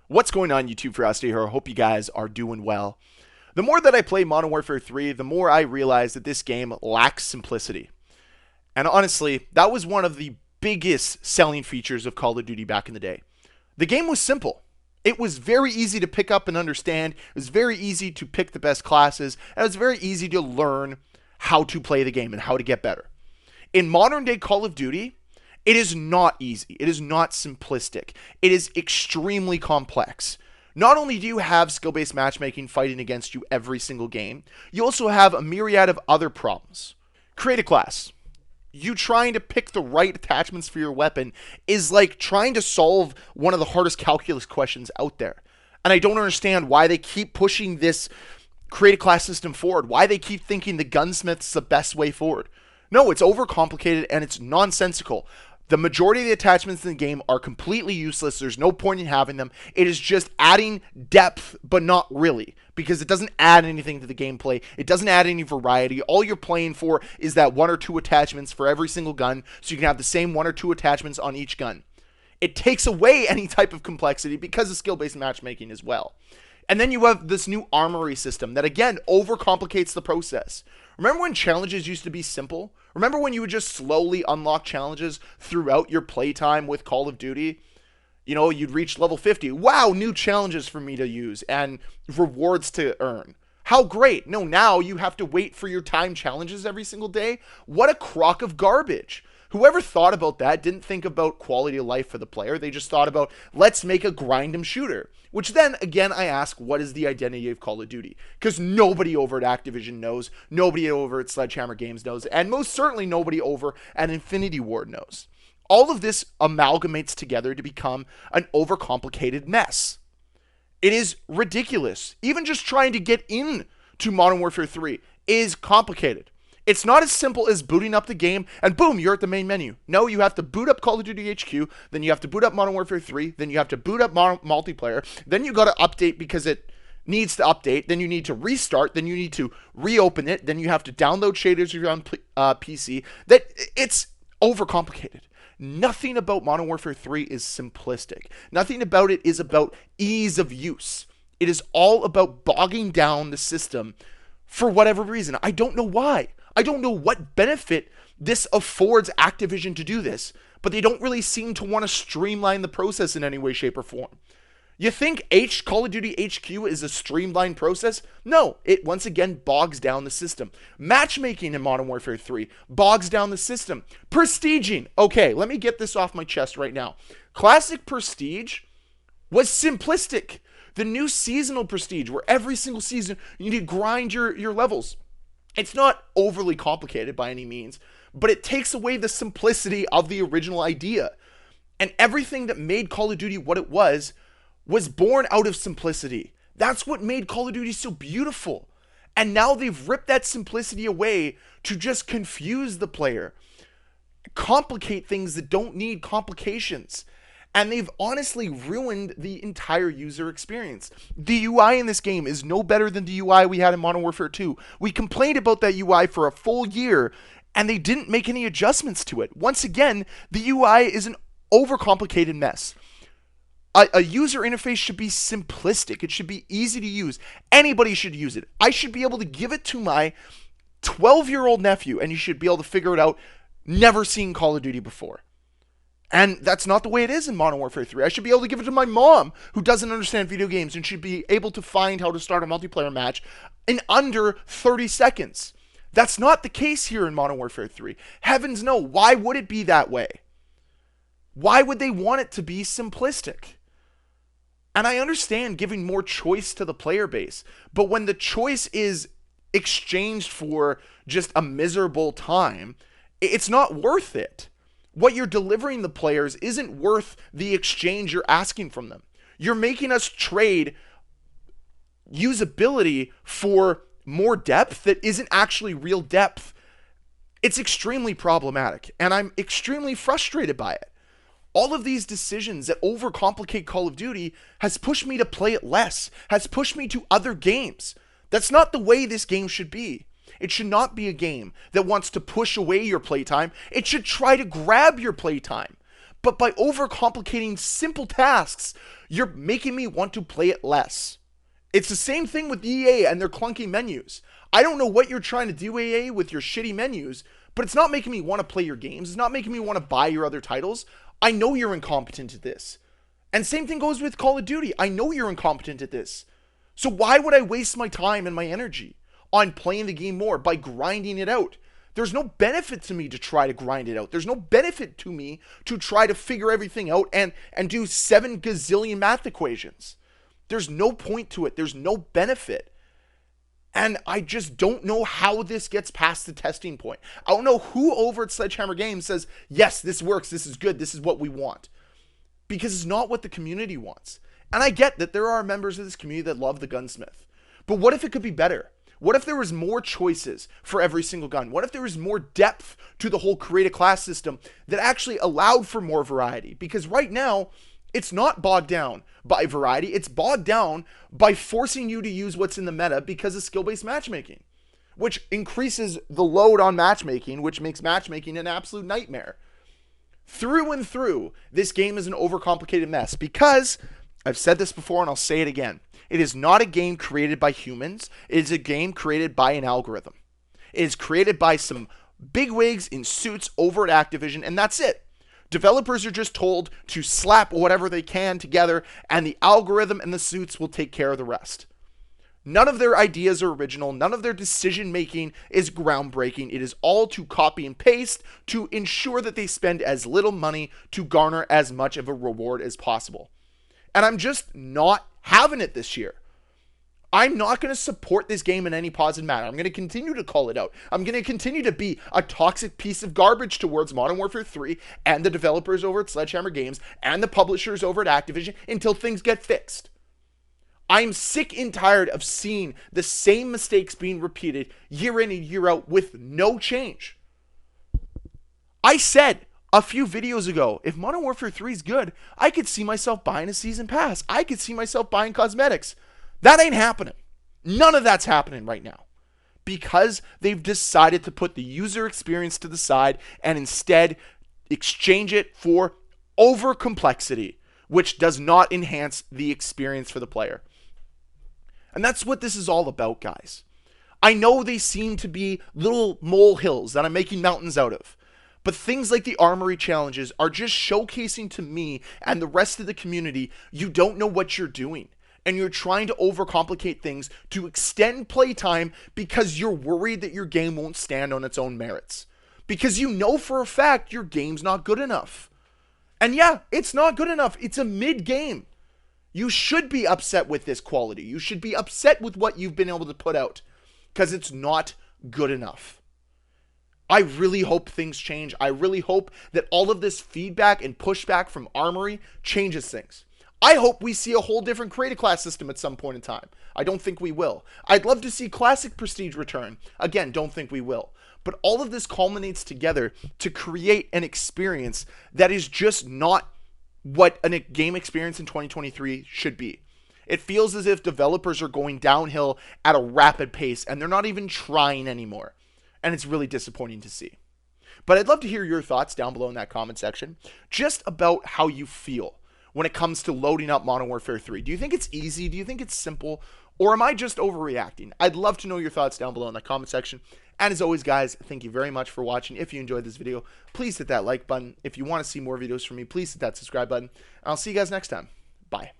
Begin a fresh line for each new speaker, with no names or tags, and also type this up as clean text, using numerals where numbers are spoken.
What's going on, YouTube? Ferocity here. I hope you guys are doing well. The more that I play Modern Warfare 3, the more I realize that this game lacks simplicity. And honestly, that was one of the biggest selling features of Call of Duty back in the day. The game was simple. It was very easy to pick up and understand. It was very easy to pick the best classes. And it was very easy to learn how to play the game and how to get better. In modern day Call of Duty, it is not easy. It is not simplistic. It is extremely complex. Not only do you have skill-based matchmaking fighting against you every single game, you also have a myriad of other problems. Create a class. You trying to pick the right attachments for your weapon is like trying to solve one of the hardest calculus questions out there. And I don't understand why they keep pushing this create a class system forward, why they keep thinking the gunsmith's the best way forward. No, it's overcomplicated and it's nonsensical. The majority of the attachments in the game are completely useless. There's no point in having them. It is just adding depth, but not really, because it doesn't add anything to the gameplay. It doesn't add any variety. All you're playing for is that one or two attachments for every single gun, so you can have the same one or two attachments on each gun. It takes away any type of complexity because of skill-based matchmaking as well. And then you have this new armory system that, again, overcomplicates the process. Remember when challenges used to be simple? Remember when you would just slowly unlock challenges throughout your playtime with Call of Duty? You know, you'd reach level 50. Wow, new challenges for me to use and rewards to earn. How great. No, now you have to wait for your time challenges every single day. What a crock of garbage. Whoever thought about that didn't think about quality of life for the player. They just thought about, let's make a grind 'em shooter. Which then, again, I ask, what is the identity of Call of Duty? Because nobody over at Activision knows, nobody over at Sledgehammer Games knows, and most certainly nobody over at Infinity Ward knows. All of this amalgamates together to become an overcomplicated mess. It is ridiculous. Even just trying to get into Modern Warfare 3 is complicated. It's not as simple as booting up the game and boom, you're at the main menu. No, you have to boot up Call of Duty HQ, then you have to boot up Modern Warfare 3, then you have to boot up multiplayer, then you got to update because it needs to update, then you need to restart, then you need to reopen it, then you have to download shaders if you're on PC. It's overcomplicated. Nothing about Modern Warfare 3 is simplistic. Nothing about it is about ease of use. It is all about bogging down the system for whatever reason. I don't know why. I don't know what benefit this affords Activision to do this, but they don't really seem to want to streamline the process in any way, shape, or form. You think Call of Duty HQ is a streamlined process? No, it once again bogs down the system. Matchmaking in Modern Warfare 3 bogs down the system. Prestiging. Okay, let me get this off my chest right now. Classic Prestige was simplistic. The new seasonal Prestige, where every single season you need to grind your levels. It's not overly complicated by any means, but it takes away the simplicity of the original idea. And everything that made Call of Duty what it was born out of simplicity. That's what made Call of Duty so beautiful. And now they've ripped that simplicity away to just confuse the player, complicate things that don't need complications. And they've honestly ruined the entire user experience. The UI in this game is no better than the UI we had in Modern Warfare 2. We complained about that UI for a full year, and they didn't make any adjustments to it. Once again, the UI is an overcomplicated mess. A user interface should be simplistic. It should be easy to use. Anybody should use it. I should be able to give it to my 12-year-old nephew, and he should be able to figure it out, never seen Call of Duty before. And that's not the way it is in Modern Warfare 3. I should be able to give it to my mom, who doesn't understand video games, and should be able to find how to start a multiplayer match in under 30 seconds. That's not the case here in Modern Warfare 3. Heavens no, why would it be that way? Why would they want it to be simplistic? And I understand giving more choice to the player base, but when the choice is exchanged for just a miserable time, it's not worth it. What you're delivering the players isn't worth the exchange you're asking from them. You're making us trade usability for more depth that isn't actually real depth. It's extremely problematic, and I'm extremely frustrated by it. All of these decisions that overcomplicate Call of Duty has pushed me to play it less, has pushed me to other games. That's not the way this game should be. It should not be a game that wants to push away your playtime. It should try to grab your playtime. But by overcomplicating simple tasks, you're making me want to play it less. It's the same thing with EA and their clunky menus. I don't know what you're trying to do, EA, with your shitty menus, but it's not making me want to play your games. It's not making me want to buy your other titles. I know you're incompetent at this. And same thing goes with Call of Duty. I know you're incompetent at this. So why would I waste my time and my energy on playing the game more by grinding it out? There's no benefit to me to try to grind it out. There's no benefit to me to try to figure everything out and do 7 gazillion math equations. There's no point to it. There's no benefit. And I just don't know how this gets past the testing point. I don't know who over at Sledgehammer Games says, yes, this works, this is good, this is what we want. Because it's not what the community wants. And I get that there are members of this community that love the gunsmith. But what if it could be better? What if there was more choices for every single gun? What if there was more depth to the whole create a class system that actually allowed for more variety? Because right now, it's not bogged down by variety. It's bogged down by forcing you to use what's in the meta because of skill-based matchmaking, which increases the load on matchmaking, which makes matchmaking an absolute nightmare. Through and through, this game is an overcomplicated mess because, I've said this before and I'll say it again, it is not a game created by humans. It is a game created by an algorithm. It is created by some bigwigs in suits over at Activision, and that's it. Developers are just told to slap whatever they can together, and the algorithm and the suits will take care of the rest. None of their ideas are original. None of their decision making is groundbreaking. It is all to copy and paste to ensure that they spend as little money to garner as much of a reward as possible. And I'm just not having it this year. I'm not going to support this game in any positive manner. I'm going to continue to call it out. I'm going to continue to be a toxic piece of garbage towards Modern Warfare 3 and the developers over at Sledgehammer Games and the publishers over at Activision until things get fixed. I'm sick and tired of seeing the same mistakes being repeated year in and year out with no change. I said a few videos ago, if Modern Warfare 3 is good, I could see myself buying a season pass. I could see myself buying cosmetics. That ain't happening. None of that's happening right now because they've decided to put the user experience to the side and instead exchange it for over complexity, which does not enhance the experience for the player. And that's what this is all about, guys. I know they seem to be little molehills that I'm making mountains out of. But things like the armory challenges are just showcasing to me and the rest of the community you don't know what you're doing. And you're trying to overcomplicate things to extend playtime because you're worried that your game won't stand on its own merits. Because you know for a fact your game's not good enough. And yeah, it's not good enough. It's a mid-game. You should be upset with this quality. You should be upset with what you've been able to put out because it's not good enough. I really hope things change. I really hope that all of this feedback and pushback from Armory changes things. I hope we see a whole different creative class system at some point in time. I don't think we will. I'd love to see Classic Prestige return. Again, don't think we will. But all of this culminates together to create an experience that is just not what a game experience in 2023 should be. It feels as if developers are going downhill at a rapid pace and they're not even trying anymore. And it's really disappointing to see. But I'd love to hear your thoughts down below in that comment section just about how you feel when it comes to loading up Modern Warfare 3. Do you think it's easy? Do you think it's simple? Or am I just overreacting? I'd love to know your thoughts down below in that comment section. And as always, guys, thank you very much for watching. If you enjoyed this video, please hit that like button. If you want to see more videos from me, please hit that subscribe button. And I'll see you guys next time. Bye.